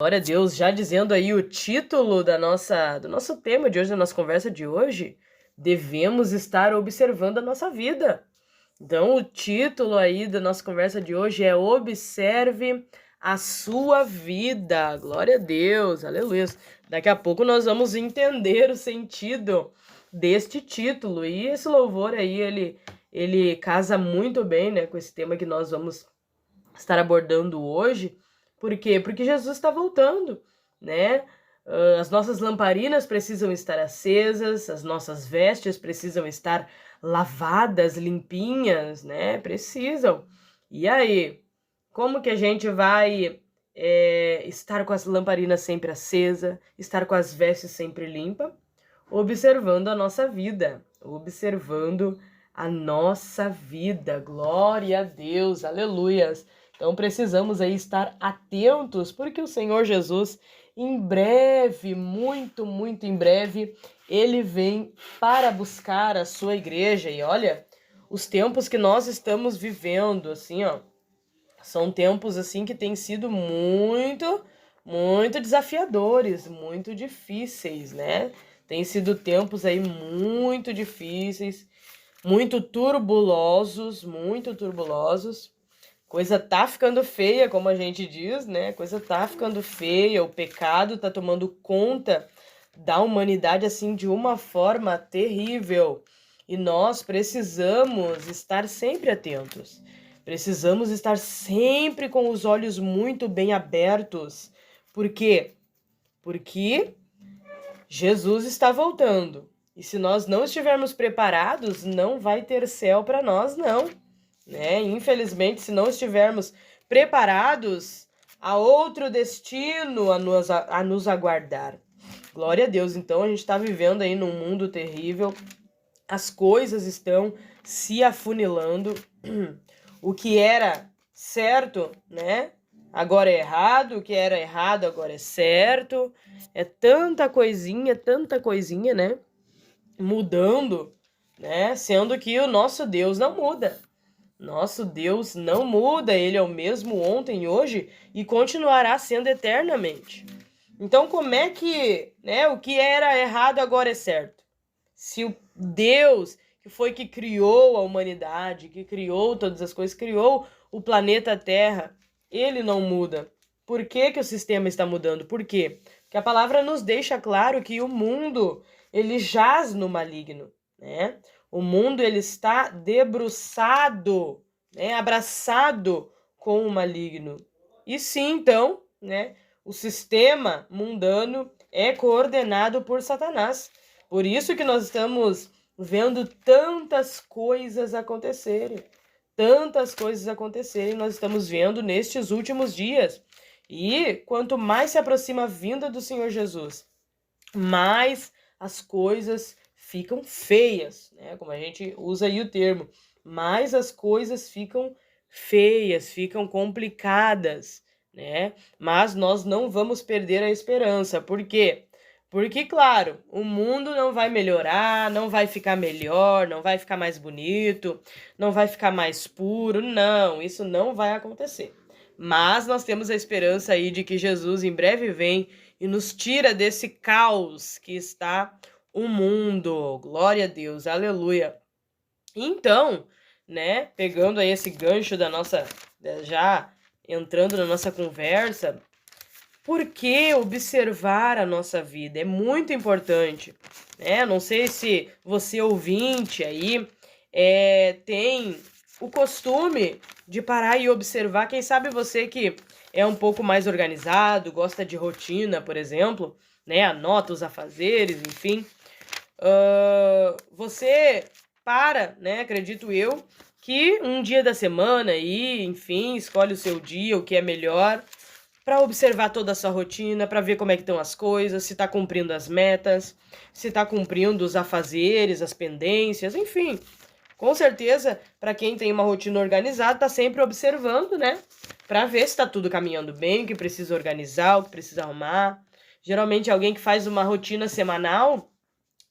Glória a Deus, já dizendo aí o título do nosso tema de hoje, da nossa conversa de hoje, devemos estar observando a nossa vida. Então, o título aí da nossa conversa de hoje é Observe a sua vida. Glória a Deus, aleluia. Daqui a pouco nós vamos entender o sentido deste título. E esse louvor aí, ele casa muito bem, né, com esse tema que nós vamos estar abordando hoje. Por quê? Porque Jesus está voltando, né? As nossas lamparinas precisam estar acesas, as nossas vestes precisam estar lavadas, limpinhas, né? Precisam. E aí, como que a gente vai estar com as lamparinas sempre acesas, estar com as vestes sempre limpas? Observando a nossa vida, observando a nossa vida. Glória a Deus, aleluias. Então precisamos aí estar atentos, porque o Senhor Jesus, em breve, muito, muito em breve, ele vem para buscar a sua igreja. E olha, os tempos que nós estamos vivendo, assim, ó, são tempos assim que têm sido muito, muito desafiadores, muito difíceis, né? Tem sido tempos aí muito difíceis, muito turbulosos, muito turbulosos. Coisa tá ficando feia, como a gente diz, né? Coisa tá ficando feia, o pecado tá tomando conta da humanidade assim de uma forma terrível. E nós precisamos estar sempre atentos. Precisamos estar sempre com os olhos muito bem abertos. Por quê? Porque Jesus está voltando. E se nós não estivermos preparados, não vai ter céu para nós, não. Né? Infelizmente, se não estivermos preparados, há outro destino a nos aguardar. Glória a Deus. Então, a gente está vivendo aí num mundo terrível. As coisas estão se afunilando. O que era certo, né? Agora é errado. O que era errado agora é certo. É tanta coisinha, né? Mudando, né? Sendo que o nosso Deus não muda. Nosso Deus não muda, ele é o mesmo ontem, hoje e continuará sendo eternamente. Então, como é que, né, o que era errado agora é certo? Se o Deus que criou a humanidade, que criou todas as coisas, criou o planeta Terra, ele não muda. Por que que o sistema está mudando? Por quê? Porque a palavra nos deixa claro que o mundo, ele jaz no maligno, né? O mundo, ele está debruçado, né? Abraçado com o maligno. E sim, então, né? O sistema mundano é coordenado por Satanás. Por isso que nós estamos vendo tantas coisas acontecerem. Tantas coisas acontecerem nós estamos vendo nestes últimos dias. E quanto mais se aproxima a vinda do Senhor Jesus, mais as coisas ficam feias, né? Como a gente usa aí o termo, mais as coisas ficam feias, ficam complicadas, né? Mas nós não vamos perder a esperança. Por quê? Porque, claro, o mundo não vai melhorar, não vai ficar melhor, não vai ficar mais bonito, não vai ficar mais puro. Não, isso não vai acontecer. Mas nós temos a esperança aí de que Jesus em breve vem e nos tira desse caos que está o mundo. Glória a Deus, aleluia. Então, né, pegando aí esse gancho da nossa, já entrando na nossa conversa, por que observar a nossa vida? É muito importante, né? Não sei se você ouvinte aí tem o costume de parar e observar. Quem sabe você que é um pouco mais organizado, gosta de rotina, por exemplo, né? Anota os afazeres, enfim. Você para, né? Acredito eu, que um dia da semana aí, enfim, escolhe o seu dia, o que é melhor, para observar toda a sua rotina, para ver como é que estão as coisas, se está cumprindo as metas, se está cumprindo os afazeres, as pendências, enfim. Com certeza, para quem tem uma rotina organizada, está sempre observando, né? Para ver se está tudo caminhando bem, o que precisa organizar, o que precisa arrumar. Geralmente, alguém que faz uma rotina semanal,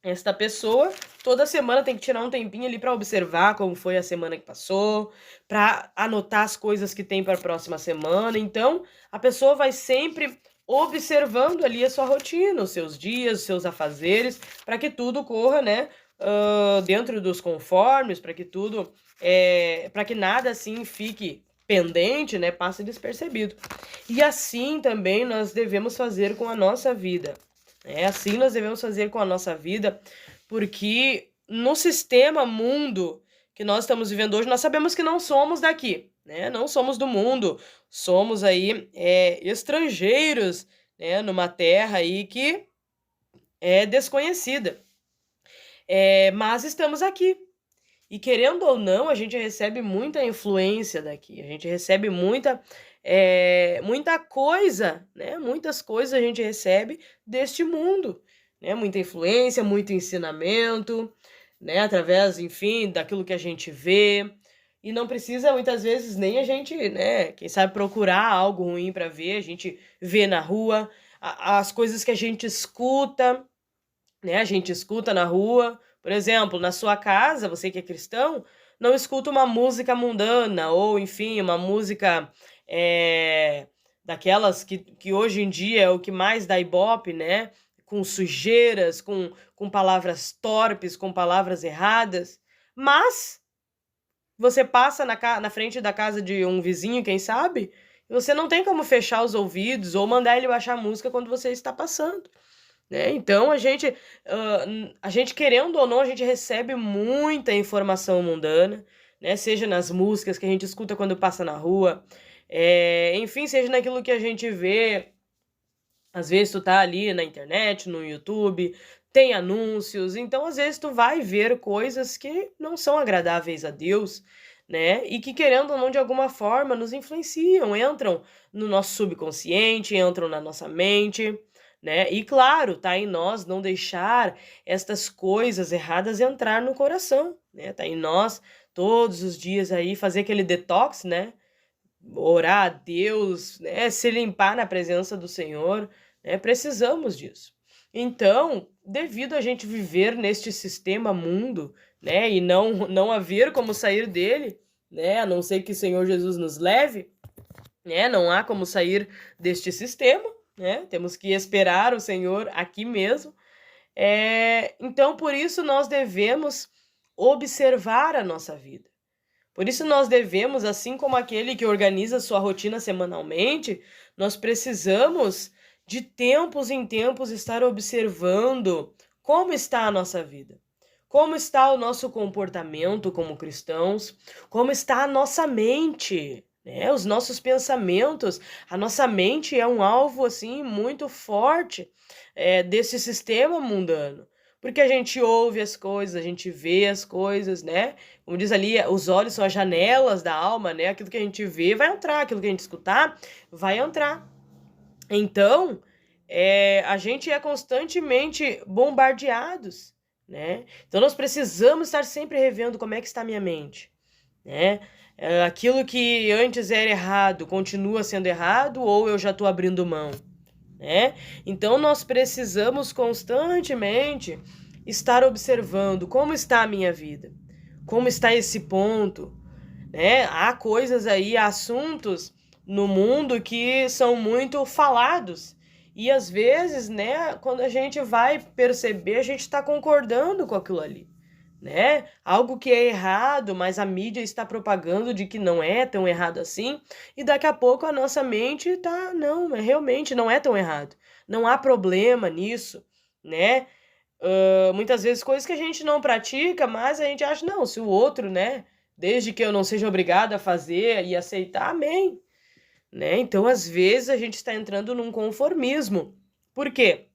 esta pessoa toda semana tem que tirar um tempinho ali para observar como foi a semana que passou, para anotar as coisas que tem para a próxima semana. Então, a pessoa vai sempre observando ali a sua rotina, os seus dias, os seus afazeres, para que tudo corra, né, dentro dos conformes, para que tudo, para que nada assim fique pendente, né, passe despercebido. E assim também nós devemos fazer com a nossa vida. Assim nós devemos fazer com a nossa vida, porque no sistema mundo que nós estamos vivendo hoje, nós sabemos que não somos daqui, né? Não somos do mundo, somos aí estrangeiros, né? Numa terra aí que é desconhecida. Mas estamos aqui. E querendo ou não, a gente recebe muita influência daqui, a gente recebe muita coisa, né? Muitas coisas a gente recebe deste mundo, né? Muita influência, muito ensinamento, né? Através, enfim, daquilo que a gente vê. E não precisa, muitas vezes, nem a gente, né? Quem sabe procurar algo ruim para ver, a gente vê na rua, as coisas que a gente escuta, né? A gente escuta na rua. Por exemplo, na sua casa, você que é cristão, não escuta uma música mundana, ou, enfim, uma música daquelas que hoje em dia é o que mais dá ibope, né? Com sujeiras, com palavras torpes, com palavras erradas. Mas você passa na frente da casa de um vizinho, quem sabe, e você não tem como fechar os ouvidos ou mandar ele baixar a música quando você está passando. Né? Então, a gente querendo ou não, a gente recebe muita informação mundana, né? Seja nas músicas que a gente escuta quando passa na rua, enfim, seja naquilo que a gente vê. Às vezes tu tá ali na internet, no YouTube, tem anúncios, então às vezes tu vai ver coisas que não são agradáveis a Deus, né? E que, querendo ou não, de alguma forma nos influenciam, entram no nosso subconsciente, entram na nossa mente, né? E claro, tá em nós não deixar estas coisas erradas entrar no coração, né? Tá em nós todos os dias aí fazer aquele detox, né? Orar a Deus, né? Se limpar na presença do Senhor, né? Precisamos disso. Então, devido a gente viver neste sistema mundo, né? E não haver como sair dele, né? A não ser que o Senhor Jesus nos leve, né? Não há como sair deste sistema, né? Temos que esperar o Senhor aqui mesmo. Então, por isso, nós devemos observar a nossa vida. Por isso, nós devemos, assim como aquele que organiza sua rotina semanalmente, nós precisamos, de tempos em tempos, estar observando como está a nossa vida. Como está o nosso comportamento como cristãos, como está a nossa mente, né? Os nossos pensamentos. A nossa mente é um alvo assim muito forte desse sistema mundano. Porque a gente ouve as coisas, a gente vê as coisas, né? Como diz ali, os olhos são as janelas da alma, né? Aquilo que a gente vê vai entrar, aquilo que a gente escutar vai entrar. Então, a gente é constantemente bombardeados, né? Então, nós precisamos estar sempre revendo como é que está a minha mente, né? Aquilo que antes era errado continua sendo errado ou eu já estou abrindo mão, né? Então, nós precisamos constantemente estar observando como está a minha vida, como está esse ponto, né? Há coisas aí, assuntos no mundo que são muito falados e às vezes, né, quando a gente vai perceber, a gente está concordando com aquilo ali, né? Algo que é errado, mas a mídia está propagando de que não é tão errado assim, e daqui a pouco a nossa mente tá, não, realmente não é tão errado. Não há problema nisso, né? Muitas vezes coisas que a gente não pratica, mas a gente acha, não, se o outro, né, desde que eu não seja obrigado a fazer e aceitar, amém, né? Então, às vezes a gente está entrando num conformismo. Por quê?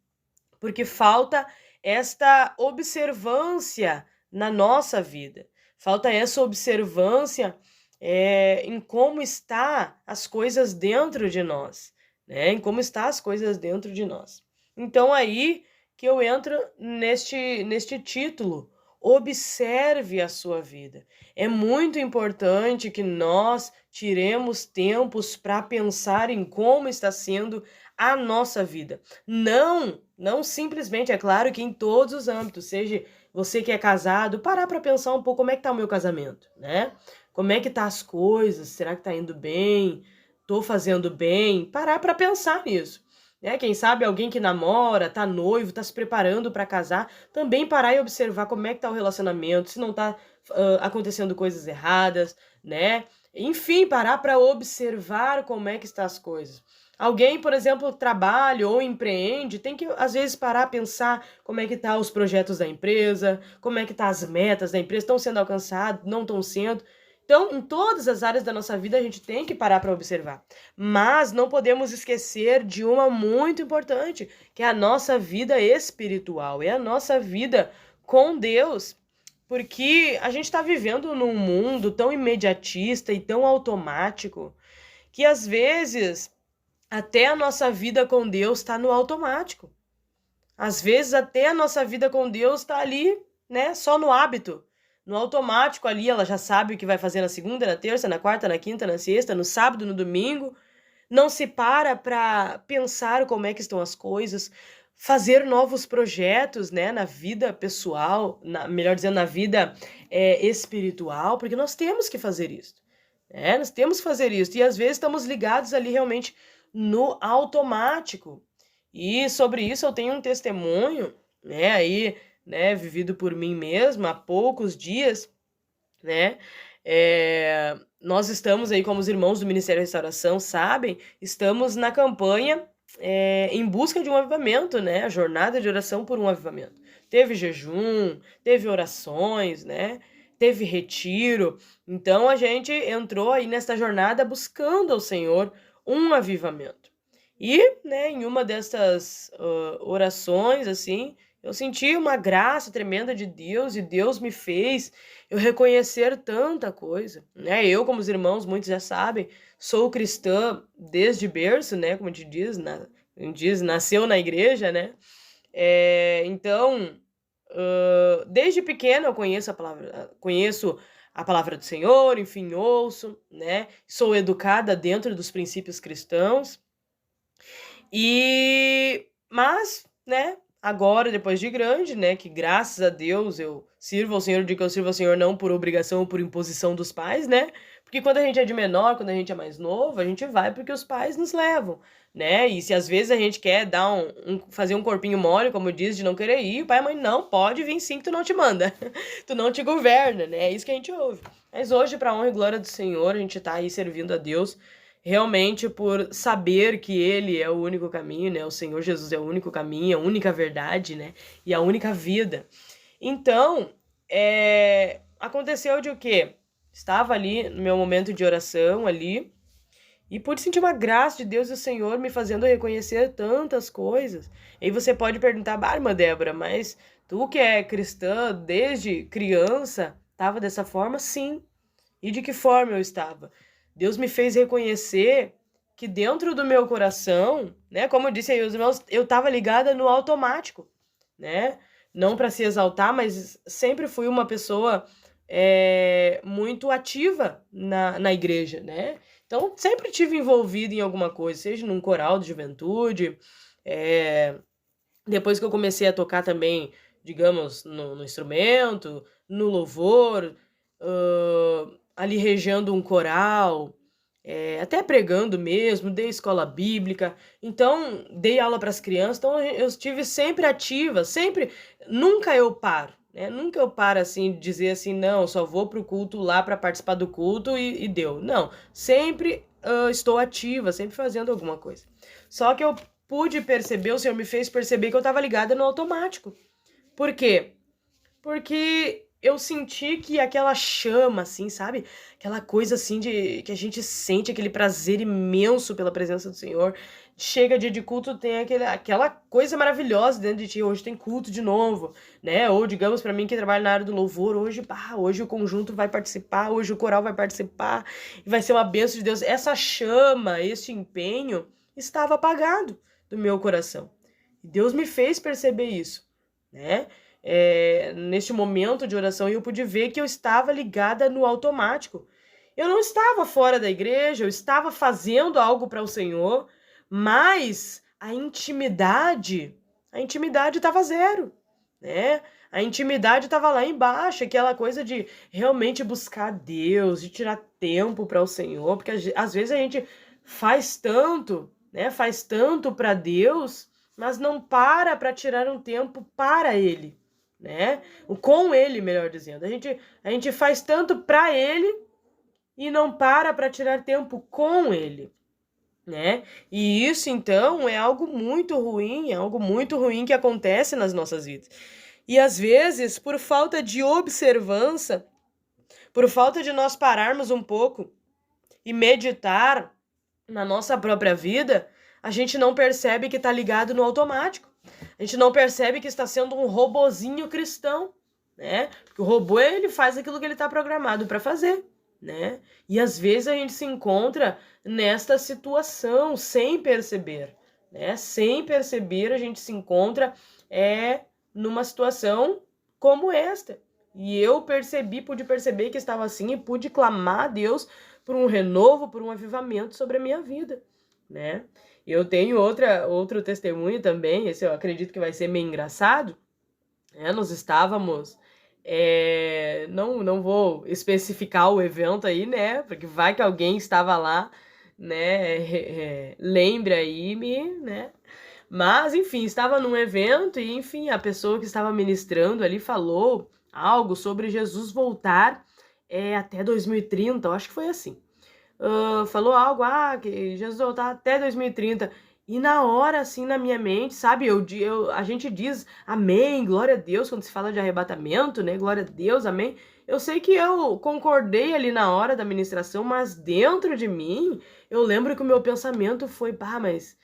Porque falta esta observância na nossa vida. Falta essa observância em como está as coisas dentro de nós, né? Em como está as coisas dentro de nós. Então, aí que eu entro neste título, observe a sua vida. É muito importante que nós tiremos tempos para pensar em como está sendo a nossa vida. Não simplesmente, é claro que em todos os âmbitos, seja você que é casado, parar para pensar um pouco como é que tá o meu casamento, né? Como é que tá as coisas? Será que tá indo bem? Tô fazendo bem? Parar para pensar nisso. né? Quem sabe alguém que namora, tá noivo, tá se preparando para casar, também parar e observar como é que tá o relacionamento, se não tá acontecendo coisas erradas, né? Enfim, parar para observar como é que estão as coisas. Alguém, por exemplo, trabalha ou empreende, tem que às vezes parar, pensar como é que tá os projetos da empresa, como é que tá as metas da empresa, estão sendo alcançadas, não estão sendo. Então, em todas as áreas da nossa vida, a gente tem que parar para observar. Mas não podemos esquecer de uma muito importante, que é a nossa vida espiritual, é a nossa vida com Deus. Porque a gente está vivendo num mundo tão imediatista e tão automático que às vezes até a nossa vida com Deus está no automático. Às vezes até a nossa vida com Deus está ali, né, só no hábito. No automático ali, ela já sabe o que vai fazer na segunda, na terça, na quarta, na quinta, na sexta, no sábado, no domingo. Não se para pensar como é que estão as coisas, fazer novos projetos, né, na vida pessoal, melhor dizendo, na vida espiritual, porque nós temos que fazer isso. Né? Nós temos que fazer isso. E às vezes estamos ligados ali realmente no automático. E sobre isso eu tenho um testemunho, né, aí, né, vivido por mim mesma há poucos dias, né? Nós estamos aí, como os irmãos do Ministério da Restauração sabem, estamos na campanha em busca de um avivamento, né? A jornada de oração por um avivamento. Teve jejum, teve orações, né? Teve retiro. Então a gente entrou aí nesta jornada buscando ao Senhor um avivamento. E, né, em uma dessas orações, assim, eu senti uma graça tremenda de Deus e Deus me fez eu reconhecer tanta coisa, né? Eu, como os irmãos, muitos já sabem, sou cristã desde berço, né? Como a gente diz, nasceu na igreja, né? Então, desde pequena eu conheço a palavra do Senhor, enfim, ouço, né? Sou educada dentro dos princípios cristãos. Mas, né, agora, depois de grande, né, que graças a Deus eu sirvo ao Senhor, digo que eu sirvo ao Senhor não por obrigação ou por imposição dos pais, né? Porque quando a gente é de menor, quando a gente é mais novo, a gente vai porque os pais nos levam, né? E se às vezes a gente quer dar fazer um corpinho mole, como diz, de não querer ir, o pai e a mãe, não, pode vir sim que tu não te manda, tu não te governa, né? É isso que a gente ouve. Mas hoje, para honra e glória do Senhor, a gente tá aí servindo a Deus realmente por saber que Ele é o único caminho, né? O Senhor Jesus é o único caminho, a única verdade, né? E a única vida. Então, aconteceu de o quê? Estava ali no meu momento de oração ali e pude sentir uma graça de Deus e o Senhor me fazendo reconhecer tantas coisas. E aí você pode perguntar, irmã Débora, mas tu que é cristã desde criança, estava dessa forma? Sim. E de que forma eu estava? Deus me fez reconhecer que dentro do meu coração, né, como eu disse aí, os irmãos, eu estava ligada no automático, né? Não para se exaltar, mas sempre fui uma pessoa muito ativa na igreja, né? Então, sempre tive envolvida em alguma coisa, seja num coral de juventude, depois que eu comecei a tocar também, digamos, no instrumento, no louvor, ali regendo um coral, até pregando mesmo, dei escola bíblica, então dei aula para as crianças, então eu estive sempre ativa, sempre, nunca eu paro, né? Nunca eu paro assim, de dizer assim, não, só vou pro culto lá para participar do culto e deu. Não, sempre estou ativa, sempre fazendo alguma coisa. Só que eu pude perceber, o Senhor me fez perceber que eu estava ligada no automático. Por quê? Porque eu senti que aquela chama, assim, sabe? Aquela coisa, assim, que a gente sente, aquele prazer imenso pela presença do Senhor. Chega dia de culto, tem aquela coisa maravilhosa dentro de ti. Hoje tem culto de novo, né? Ou, digamos, para mim que trabalho na área do louvor, hoje o conjunto vai participar, hoje o coral vai participar, e vai ser uma bênção de Deus. Essa chama, esse empenho, estava apagado do meu coração. E Deus me fez perceber isso, né? Neste momento de oração, eu pude ver que eu estava ligada no automático. Eu não estava fora da igreja, eu estava fazendo algo para o Senhor, mas a intimidade estava zero, né? A intimidade estava lá embaixo, aquela coisa de realmente buscar Deus, de tirar tempo para o Senhor, porque às vezes a gente faz tanto, né? Faz tanto para Deus, mas não para tirar um tempo para Ele, né? Com Ele, melhor dizendo. A gente faz tanto para Ele e não para tirar tempo com Ele, né? E isso, então, é algo muito ruim, que acontece nas nossas vidas. E às vezes, por falta de observância, por falta de nós pararmos um pouco e meditar na nossa própria vida, a gente não percebe que está ligado no automático. A gente não percebe que está sendo um robozinho cristão, né? Porque o robô, ele faz aquilo que ele está programado para fazer, né? E às vezes a gente se encontra nesta situação sem perceber, né? Sem perceber, a gente se encontra numa situação como esta. E eu pude perceber que estava assim e pude clamar a Deus por um renovo, por um avivamento sobre a minha vida, né? Eu tenho outro testemunho também, esse eu acredito que vai ser meio engraçado, né? Nós estávamos, não vou especificar o evento aí, né? Porque vai que alguém estava lá, né? Lembre aí, né? Mas, enfim, estava num evento e, enfim, a pessoa que estava ministrando ali falou algo sobre Jesus voltar até 2030, eu acho que foi assim. Falou algo, que Jesus voltar até 2030. E na hora, assim, na minha mente, sabe, a gente diz amém, glória a Deus, quando se fala de arrebatamento, né, glória a Deus, amém. Eu sei que eu concordei ali na hora da ministração, mas dentro de mim, eu lembro que o meu pensamento foi, mas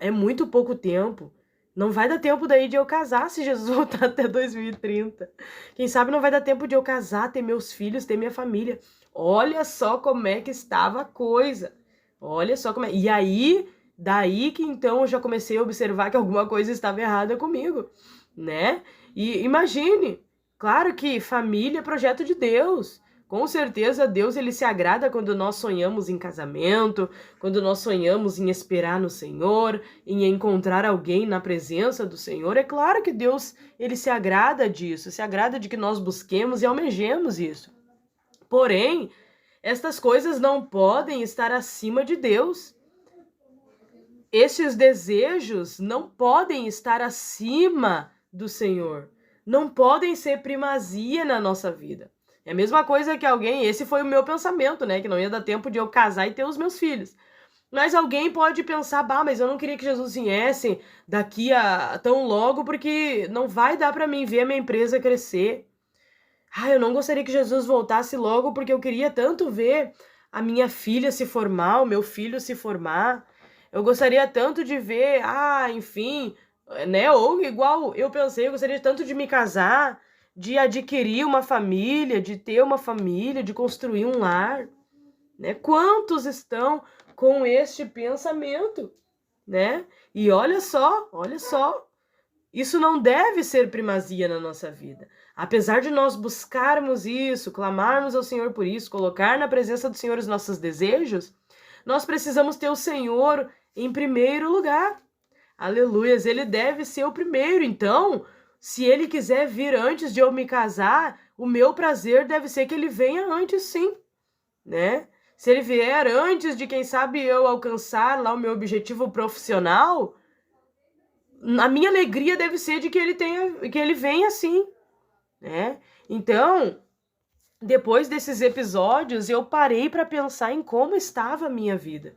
é muito pouco tempo. Não vai dar tempo daí de eu casar se Jesus voltar até 2030. Quem sabe não vai dar tempo de eu casar, ter meus filhos, ter minha família. Olha só como é que estava a coisa. Olha só como é. E aí, daí que então eu já comecei a observar que alguma coisa estava errada comigo, né? E imagine, claro que família é projeto de Deus. Com certeza Deus, ele se agrada quando nós sonhamos em casamento, quando nós sonhamos em esperar no Senhor, em encontrar alguém na presença do Senhor. É claro que Deus, ele se agrada disso, se agrada de que nós busquemos e almejemos isso. Porém, estas coisas não podem estar acima de Deus. Estes desejos não podem estar acima do Senhor. Não podem ser primazia na nossa vida. É a mesma coisa que alguém... Esse foi o meu pensamento, né? Que não ia dar tempo de eu casar e ter os meus filhos. Mas alguém pode pensar, mas eu não queria que Jesus viesse daqui a tão logo, porque não vai dar para mim ver a minha empresa crescer. Eu não gostaria que Jesus voltasse logo, porque eu queria tanto ver a minha filha se formar, o meu filho se formar. Eu gostaria tanto de ver, enfim, né? Ou igual eu pensei, eu gostaria tanto de me casar, de adquirir uma família, de ter uma família, de construir um lar, né? Quantos estão com este pensamento, né? E olha só, isso não deve ser primazia na nossa vida. Apesar de nós buscarmos isso, clamarmos ao Senhor por isso, colocar na presença do Senhor os nossos desejos, nós precisamos ter o Senhor em primeiro lugar. Aleluias, ele deve ser o primeiro. Então, se ele quiser vir antes de eu me casar, o meu prazer deve ser que ele venha antes, sim, né? Se ele vier antes de, quem sabe, eu alcançar lá o meu objetivo profissional, a minha alegria deve ser de que ele venha assim, né? Então, depois desses episódios, eu parei para pensar em como estava a minha vida,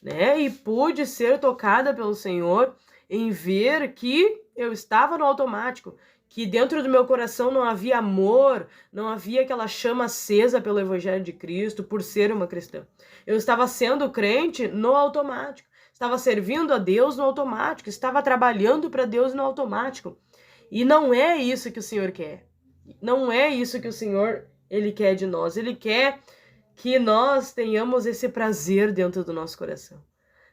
né? E pude ser tocada pelo Senhor em ver que eu estava no automático, que dentro do meu coração não havia amor, não havia aquela chama acesa pelo Evangelho de Cristo por ser uma cristã. Eu estava sendo crente no automático, estava servindo a Deus no automático, estava trabalhando para Deus no automático. E não é isso que o Senhor quer. Não é isso que o Senhor, ele quer de nós. Ele quer que nós tenhamos esse prazer dentro do nosso coração.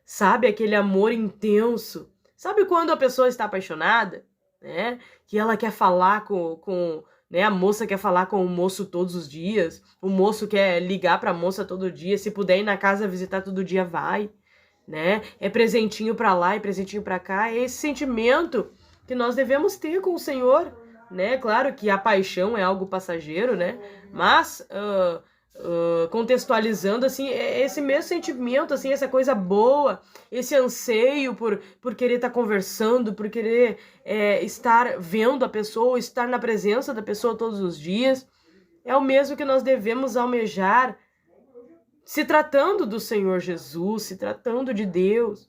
Sabe, aquele amor intenso. Sabe quando a pessoa está apaixonada, né? Que ela quer falar né? A moça quer falar com o moço todos os dias. O moço quer ligar para a moça todo dia. Se puder ir na casa visitar todo dia, vai, né? É presentinho para lá e presentinho para cá. É esse sentimento que nós devemos ter com o Senhor, né? Claro que a paixão é algo passageiro, né? Mas contextualizando, assim, esse mesmo sentimento, assim, essa coisa boa, esse anseio por querer estar conversando, por querer estar vendo a pessoa, estar na presença da pessoa todos os dias, é o mesmo que nós devemos almejar, se tratando do Senhor Jesus, se tratando de Deus,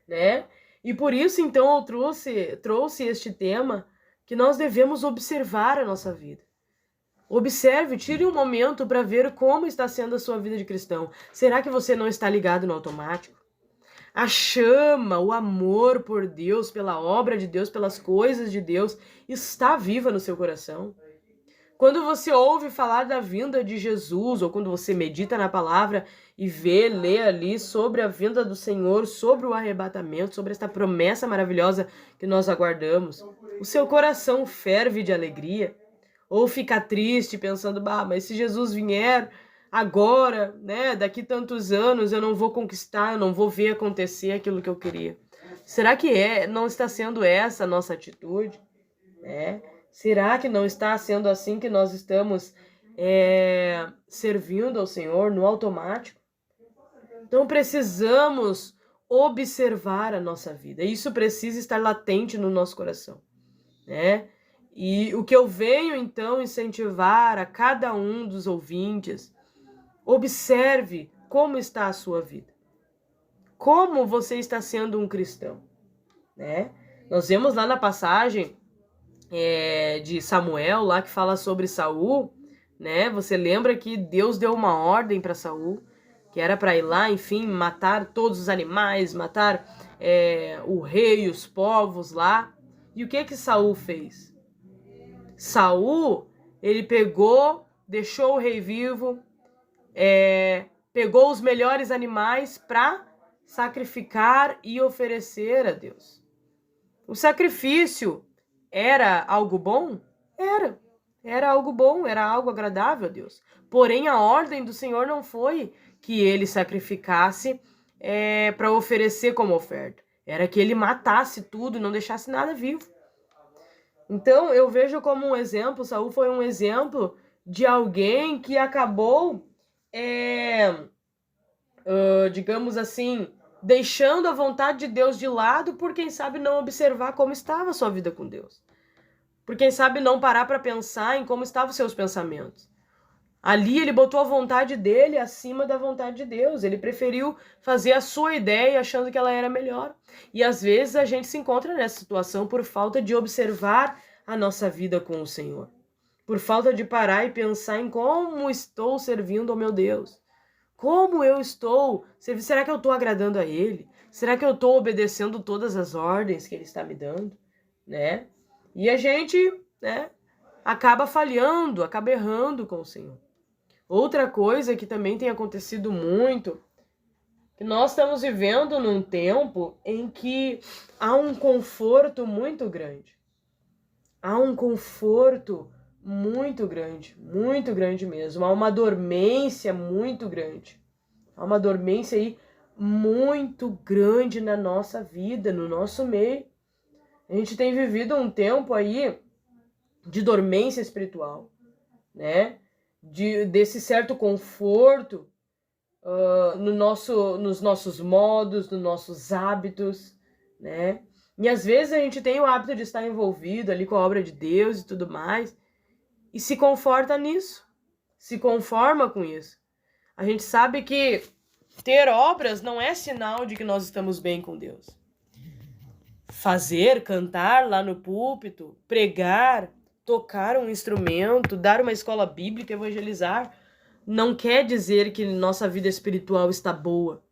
né? E por isso, então, eu trouxe este tema, que nós devemos observar a nossa vida. Observe, tire um momento para ver como está sendo a sua vida de cristão. Será que você não está ligado no automático? A chama, o amor por Deus, pela obra de Deus, pelas coisas de Deus, está viva no seu coração? Quando você ouve falar da vinda de Jesus, ou quando você medita na palavra e lê ali sobre a vinda do Senhor, sobre o arrebatamento, sobre esta promessa maravilhosa que nós aguardamos, o seu coração ferve de alegria? Ou fica triste pensando, mas se Jesus vier agora, né, daqui tantos anos, eu não vou conquistar, eu não vou ver acontecer aquilo que eu queria? Será que não está sendo essa a nossa atitude? Será que não está sendo assim que nós estamos servindo ao Senhor no automático? Então precisamos observar a nossa vida. Isso precisa estar latente no nosso coração, né? E o que eu venho, então, incentivar a cada um dos ouvintes, observe como está a sua vida. Como você está sendo um cristão, né? Nós vemos lá na passagem de Samuel, lá que fala sobre Saul, né? Você lembra que Deus deu uma ordem para Saul, que era para ir lá, enfim, matar todos os animais, matar o rei, os povos lá. E o que Saul fez? Saul, ele pegou, deixou o rei vivo, pegou os melhores animais para sacrificar e oferecer a Deus. O sacrifício era algo bom? Era. Era algo bom, era algo agradável a Deus. Porém, a ordem do Senhor não foi que ele sacrificasse para oferecer como oferta. Era que ele matasse tudo e não deixasse nada vivo. Então, eu vejo como um exemplo, Saul foi um exemplo de alguém que acabou, digamos assim, deixando a vontade de Deus de lado por quem sabe não observar como estava a sua vida com Deus. Por quem sabe não parar para pensar em como estavam os seus pensamentos. Ali ele botou a vontade dele acima da vontade de Deus. Ele preferiu fazer a sua ideia achando que ela era melhor. E às vezes a gente se encontra nessa situação por falta de observar a nossa vida com o Senhor. Por falta de parar e pensar em como estou servindo ao meu Deus. Como eu estou servindo? Será que eu estou agradando a Ele? Será que eu estou obedecendo todas as ordens que Ele está me dando? Né? E a gente, acaba falhando, acaba errando com o Senhor. Outra coisa que também tem acontecido muito, que nós estamos vivendo num tempo em que há um conforto muito grande. Há um conforto muito grande mesmo. Há uma dormência muito grande. Há uma dormência aí muito grande na nossa vida, no nosso meio. A gente tem vivido um tempo aí de dormência espiritual, né? Desse certo conforto nos nossos modos, nos nossos hábitos, né? E às vezes a gente tem o hábito de estar envolvido ali com a obra de Deus e tudo mais, e se conforta nisso, se conforma com isso. A gente sabe que ter obras não é sinal de que nós estamos bem com Deus. Cantar lá no púlpito, pregar, tocar um instrumento, dar uma escola bíblica, evangelizar, não quer dizer que nossa vida espiritual está boa.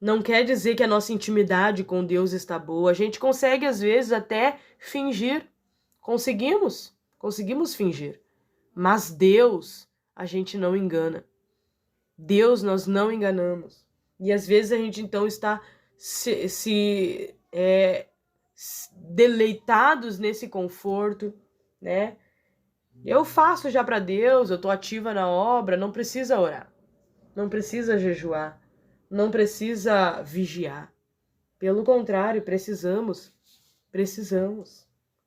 Não quer dizer que a nossa intimidade com Deus está boa. A gente consegue, às vezes, até fingir. Conseguimos fingir. Mas Deus, a gente não engana. Deus nós não enganamos. E às vezes a gente, então, está deleitados nesse conforto, né? Eu faço já para Deus, eu tô ativa na obra, não precisa orar, não precisa jejuar, não precisa vigiar. Pelo contrário, precisamos,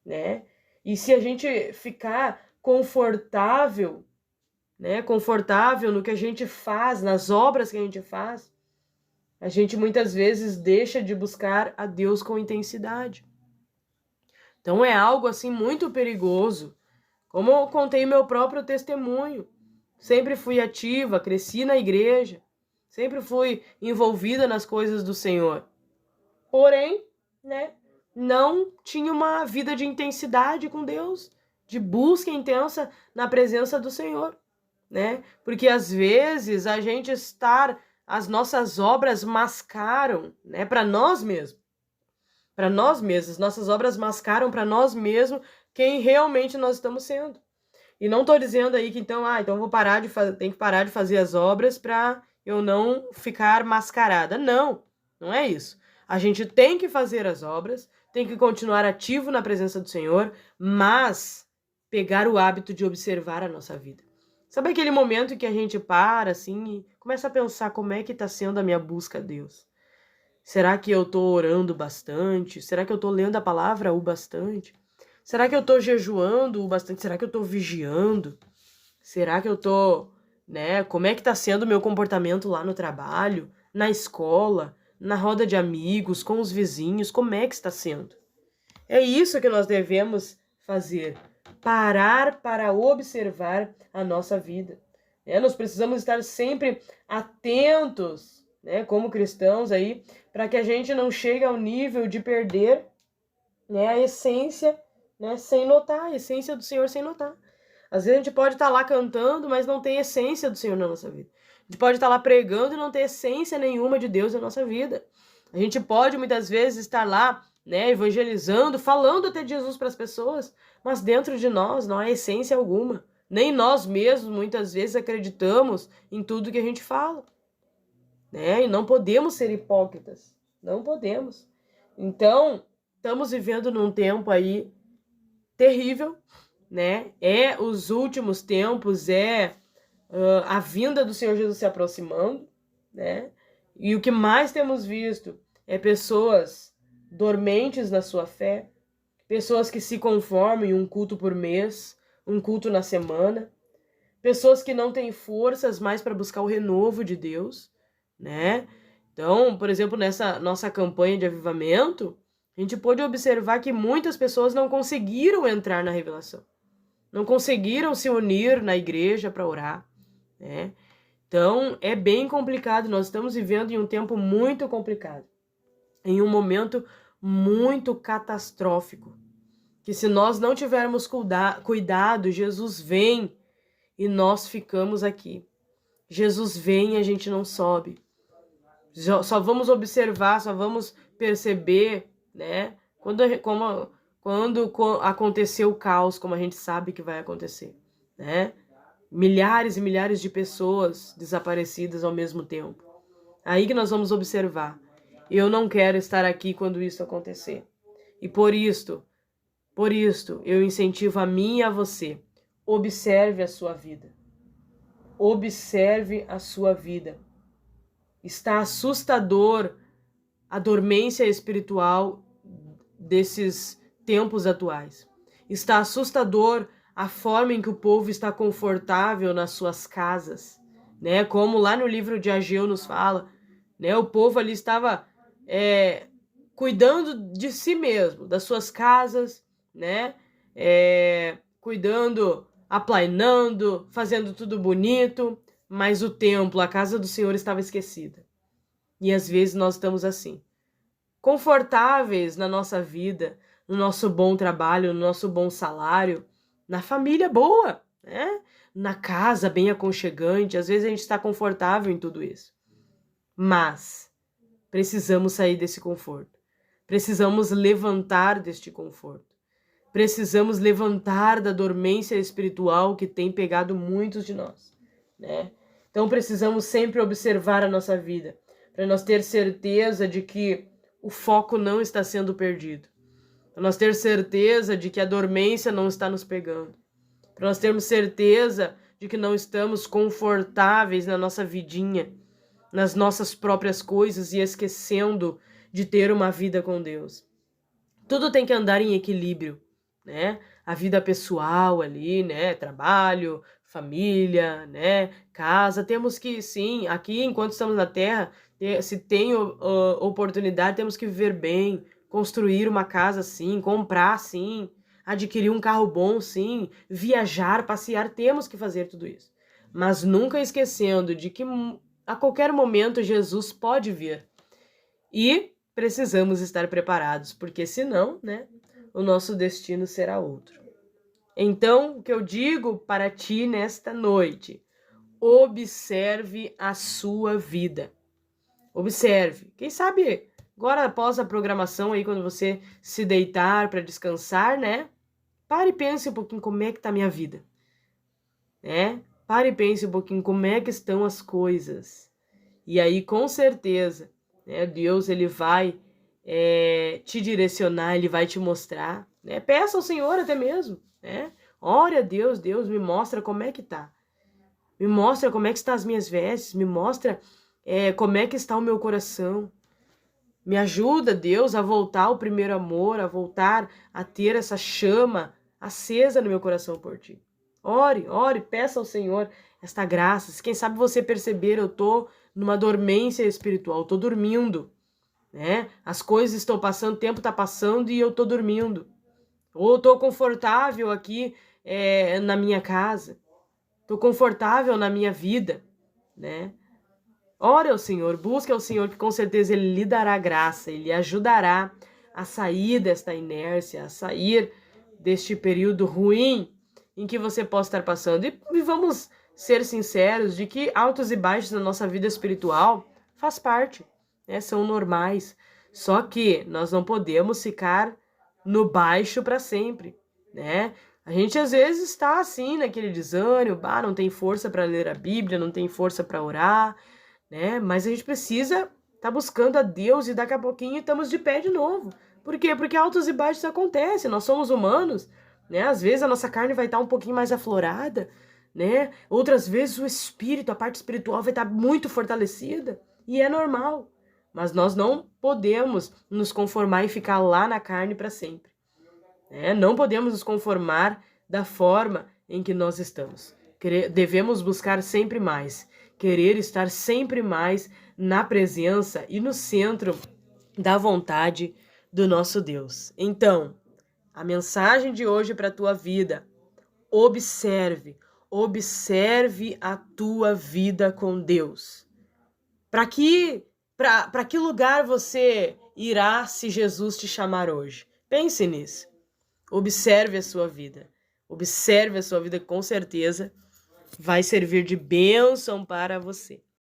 né? E se a gente ficar confortável né, confortável no que a gente faz, nas obras que a gente faz, a gente muitas vezes deixa de buscar a Deus com intensidade. Então é algo assim muito perigoso. Como eu contei meu próprio testemunho, sempre fui ativa, cresci na igreja, sempre fui envolvida nas coisas do Senhor. Porém, né, não tinha uma vida de intensidade com Deus, de busca intensa na presença do Senhor, né? Porque às vezes a gente as nossas obras mascaram, né, para nós mesmos. Para nós mesmos, nossas obras mascaram para nós mesmos quem realmente nós estamos sendo. E não estou dizendo aí que então vou tenho que parar de fazer as obras para eu não ficar mascarada. Não, não é isso. A gente tem que fazer as obras, tem que continuar ativo na presença do Senhor, mas pegar o hábito de observar a nossa vida. Sabe aquele momento que a gente para assim e começa a pensar como é que está sendo a minha busca a Deus? Será que eu estou orando bastante? Será que eu estou lendo a palavra o bastante? Será que eu estou jejuando o bastante? Será que eu estou vigiando? Será que eu estou, né? Como é que está sendo o meu comportamento lá no trabalho, na escola, na roda de amigos, com os vizinhos? Como é que está sendo? É isso que nós devemos fazer. Parar para observar a nossa vida. Nós precisamos estar sempre atentos, né, como cristãos aí, para que a gente não chegue ao nível de perder, né, a essência, né, sem notar, a essência do Senhor sem notar. Às vezes a gente pode estar lá cantando, mas não tem essência do Senhor na nossa vida. A gente pode estar lá pregando e não ter essência nenhuma de Deus na nossa vida. A gente pode muitas vezes estar lá, né, evangelizando, falando até de Jesus para as pessoas, mas dentro de nós não há essência alguma. Nem nós mesmos muitas vezes acreditamos em tudo que a gente fala, né? E não podemos ser hipócritas, não podemos. Então, estamos vivendo num tempo aí terrível, né? É os últimos tempos, a vinda do Senhor Jesus se aproximando, né? E o que mais temos visto é pessoas dormentes na sua fé, pessoas que se conformam em um culto por mês, um culto na semana, pessoas que não têm forças mais para buscar o renovo de Deus, né? Então, por exemplo, nessa nossa campanha de avivamento, a gente pôde observar que muitas pessoas não conseguiram entrar na revelação, não conseguiram se unir na igreja para orar, né? Então, é bem complicado, nós estamos vivendo em um tempo muito complicado, em um momento muito catastrófico, que se nós não tivermos cuidado, Jesus vem e nós ficamos aqui. Jesus vem e a gente não sobe. Só vamos observar, só vamos perceber, né? Quando acontecer o caos, como a gente sabe que vai acontecer, né? Milhares e milhares de pessoas desaparecidas ao mesmo tempo. Aí que nós vamos observar. Eu não quero estar aqui quando isso acontecer. E por isto, eu incentivo a mim e a você. Observe a sua vida. Observe a sua vida. Está assustador a dormência espiritual desses tempos atuais. Está assustador a forma em que o povo está confortável nas suas casas, né? Como lá no livro de Ageu nos fala, né? O povo ali estava cuidando de si mesmo, das suas casas, né? Cuidando, aplainando, fazendo tudo bonito, mas o templo, a casa do Senhor estava esquecida. E às vezes nós estamos assim, confortáveis na nossa vida, no nosso bom trabalho, no nosso bom salário, na família boa, né? Na casa bem aconchegante, às vezes a gente está confortável em tudo isso. Mas precisamos sair desse conforto. Precisamos levantar deste conforto. Precisamos levantar da dormência espiritual que tem pegado muitos de nós, né? Então precisamos sempre observar a nossa vida, para nós ter certeza de que o foco não está sendo perdido. Para nós ter certeza de que a dormência não está nos pegando. Para nós termos certeza de que não estamos confortáveis na nossa vidinha, nas nossas próprias coisas e esquecendo de ter uma vida com Deus. Tudo tem que andar em equilíbrio, né? A vida pessoal ali, né? Trabalho, família, né, casa. Temos que, sim, aqui enquanto estamos na Terra, se tem oportunidade, temos que viver bem, construir uma casa, sim, comprar, sim, adquirir um carro bom, sim, viajar, passear, temos que fazer tudo isso. Mas nunca esquecendo de que a qualquer momento Jesus pode vir. E precisamos estar preparados, porque senão, né, o nosso destino será outro. Então, o que eu digo para ti nesta noite, observe a sua vida. Observe. Quem sabe agora após a programação aí, quando você se deitar para descansar, né? Pare e pense um pouquinho como é que tá a minha vida. Né? Pare e pense um pouquinho como é que estão as coisas. E aí, com certeza, né, Deus ele vai te direcionar, ele vai te mostrar. Né? Peça ao Senhor até mesmo. Né? Ore a Deus, Deus me mostra como é que tá. Me mostra como é que estão as minhas vestes, me mostra como é que está o meu coração. Me ajuda, Deus, a voltar ao primeiro amor, a voltar a ter essa chama acesa no meu coração por ti. Ore, ore, peça ao Senhor esta graça. Quem sabe você perceber, eu estou numa dormência espiritual, estou dormindo. Né? As coisas estão passando, o tempo está passando e eu estou dormindo. Ou estou confortável aqui na minha casa. Estou confortável na minha vida, né? Ore ao Senhor, busque ao Senhor, que com certeza Ele lhe dará graça, Ele ajudará a sair desta inércia, a sair deste período ruim em que você possa estar passando. E vamos ser sinceros de que altos e baixos na nossa vida espiritual faz parte, né? São normais. Só que nós não podemos ficar no baixo para sempre, né? A gente às vezes está assim naquele desânimo, não tem força para ler a Bíblia, não tem força para orar, né? Mas a gente precisa estar buscando a Deus e daqui a pouquinho estamos de pé de novo. Por quê? Porque altos e baixos acontecem, nós somos humanos, né? Às vezes a nossa carne vai estar um pouquinho mais aflorada, né? Outras vezes o espírito, a parte espiritual vai estar muito fortalecida e é normal. Mas nós não podemos nos conformar e ficar lá na carne para sempre. Não podemos nos conformar da forma em que nós estamos. Devemos buscar sempre mais, querer estar sempre mais na presença e no centro da vontade do nosso Deus. Então, a mensagem de hoje para a tua vida, observe a tua vida com Deus. Para que lugar você irá se Jesus te chamar hoje? Pense nisso. Observe a sua vida. Observe a sua vida, com certeza vai servir de bênção para você.